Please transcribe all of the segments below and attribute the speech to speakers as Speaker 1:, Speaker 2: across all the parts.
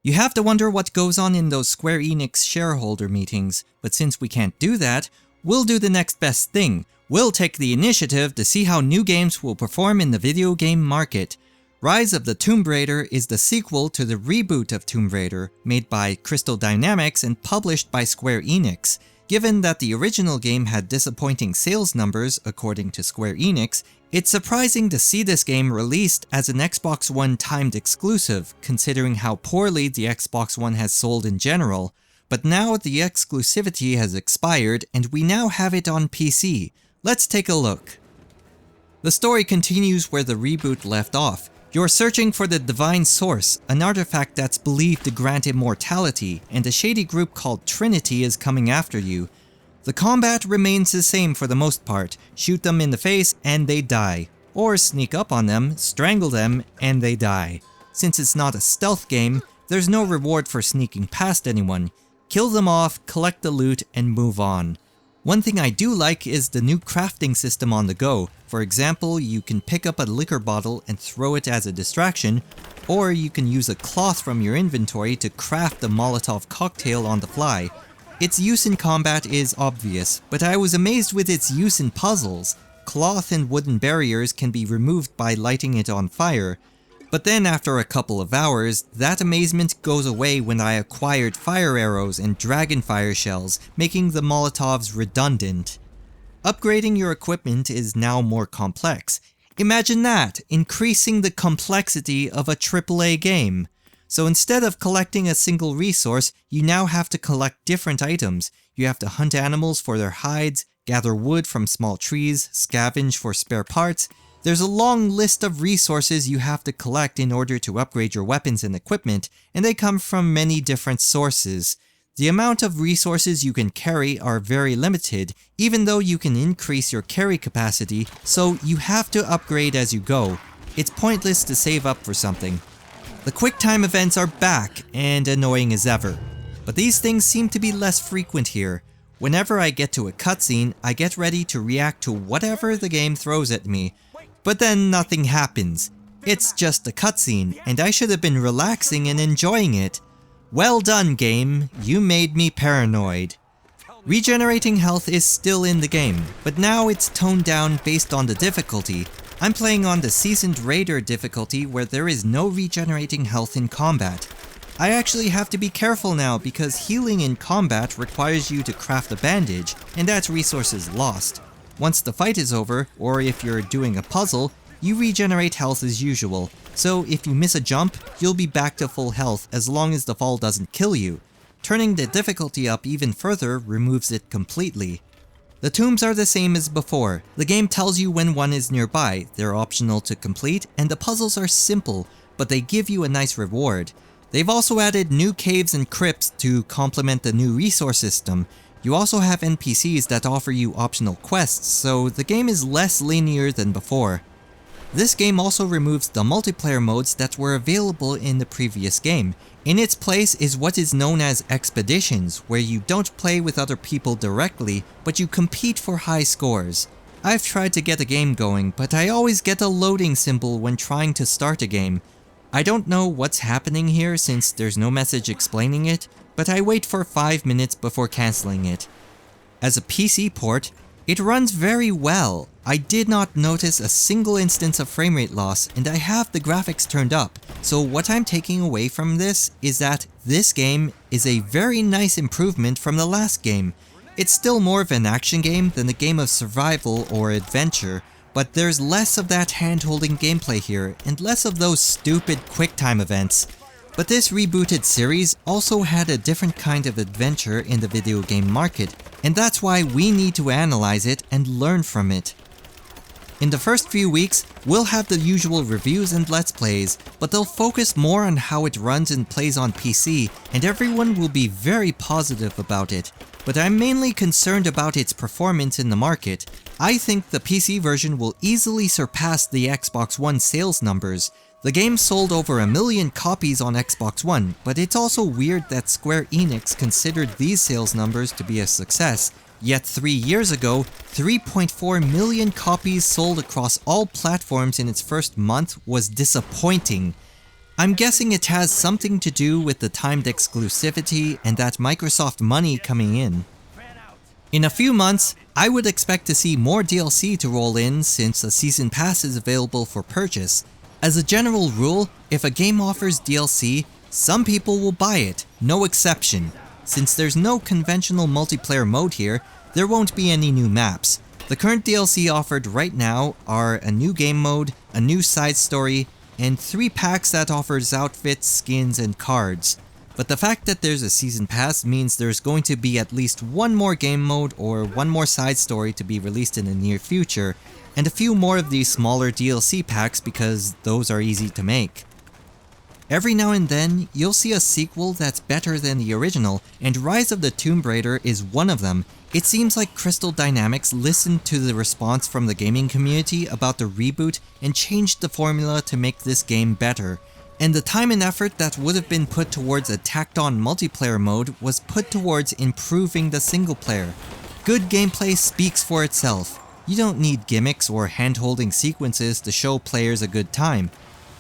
Speaker 1: You have to wonder what goes on in those Square Enix shareholder meetings, but since we can't do that, we'll do the next best thing. We'll take the initiative to see how new games will perform in the video game market. Rise of the Tomb Raider is the sequel to the reboot of Tomb Raider, made by Crystal Dynamics and published by Square Enix. Given that the original game had disappointing sales numbers, according to Square Enix, it's surprising to see this game released as an Xbox One timed exclusive, considering how poorly the Xbox One has sold in general. But now the exclusivity has expired and we now have it on PC. Let's take a look. The story continues where the reboot left off. You're searching for the Divine Source, an artifact that's believed to grant immortality, and a shady group called Trinity is coming after you. The combat remains the same for the most part. Shoot them in the face and they die. Or sneak up on them, strangle them, and they die. Since it's not a stealth game, there's no reward for sneaking past anyone. Kill them off, collect the loot, and move on. One thing I do like is the new crafting system on the go. For example, you can pick up a liquor bottle and throw it as a distraction, or you can use a cloth from your inventory to craft a Molotov cocktail on the fly. Its use in combat is obvious, but I was amazed with its use in puzzles. Cloth and wooden barriers can be removed by lighting it on fire. But then after a couple of hours, that amazement goes away when I acquired fire arrows and dragon fire shells, making the Molotovs redundant. Upgrading your equipment is now more complex. Imagine that, increasing the complexity of a AAA game. So instead of collecting a single resource, you now have to collect different items. You have to hunt animals for their hides, gather wood from small trees, scavenge for spare parts. There's a long list of resources you have to collect in order to upgrade your weapons and equipment, and they come from many different sources. The amount of resources you can carry are very limited, even though you can increase your carry capacity, so you have to upgrade as you go. It's pointless to save up for something. The quick time events are back, and annoying as ever. But these things seem to be less frequent here. Whenever I get to a cutscene, I get ready to react to whatever the game throws at me. But then nothing happens. It's just a cutscene, and I should have been relaxing and enjoying it. Well done, game. You made me paranoid. Regenerating health is still in the game, but now it's toned down based on the difficulty. I'm playing on the Seasoned Raider difficulty where there is no regenerating health in combat. I actually have to be careful now because healing in combat requires you to craft a bandage, and that resource is lost. Once the fight is over, or if you're doing a puzzle, you regenerate health as usual, so if you miss a jump, you'll be back to full health as long as the fall doesn't kill you. Turning the difficulty up even further removes it completely. The tombs are the same as before. The game tells you when one is nearby, they're optional to complete, and the puzzles are simple, but they give you a nice reward. They've also added new caves and crypts to complement the new resource system. You also have NPCs that offer you optional quests, so the game is less linear than before. This game also removes the multiplayer modes that were available in the previous game. In its place is what is known as expeditions, where you don't play with other people directly, but you compete for high scores. I've tried to get a game going, but I always get a loading symbol when trying to start a game. I don't know what's happening here since there's no message explaining it, but I wait for 5 minutes before cancelling it. As a PC port, it runs very well. I did not notice a single instance of frame rate loss, and I have the graphics turned up, so what I'm taking away from this is that this game is a very nice improvement from the last game. It's still more of an action game than a game of survival or adventure, but there's less of that hand-holding gameplay here, and less of those stupid quick-time events. But this rebooted series also had a different kind of adventure in the video game market, and that's why we need to analyze it and learn from it. In the first few weeks, we'll have the usual reviews and let's plays, but they'll focus more on how it runs and plays on PC, and everyone will be very positive about it. But I'm mainly concerned about its performance in the market. I think the PC version will easily surpass the Xbox One sales numbers. The game sold over 1 million copies on Xbox One, but it's also weird that Square Enix considered these sales numbers to be a success. Yet 3 years ago, 3.4 million copies sold across all platforms in its first month was disappointing. I'm guessing it has something to do with the timed exclusivity and that Microsoft money coming in. In a few months, I would expect to see more DLC to roll in since a season pass is available for purchase. As a general rule, if a game offers DLC, some people will buy it, no exception. Since there's no conventional multiplayer mode here, there won't be any new maps. The current DLC offered right now are a new game mode, a new side story, and 3 packs that offers outfits, skins, and cards. But the fact that there's a season pass means there's going to be at least one more game mode or one more side story to be released in the near future, and a few more of these smaller DLC packs because those are easy to make. Every now and then, you'll see a sequel that's better than the original, and Rise of the Tomb Raider is one of them. It seems like Crystal Dynamics listened to the response from the gaming community about the reboot and changed the formula to make this game better. And the time and effort that would have been put towards a tacked-on multiplayer mode was put towards improving the single player. Good gameplay speaks for itself. You don't need gimmicks or hand-holding sequences to show players a good time.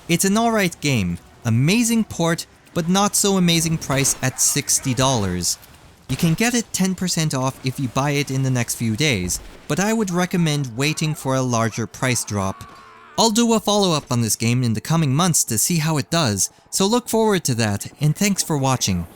Speaker 1: It's an alright game. Amazing port, but not so amazing price at $60. You can get it 10% off if you buy it in the next few days, but I would recommend waiting for a larger price drop. I'll do a follow-up on this game in the coming months to see how it does, so look forward to that, and thanks for watching.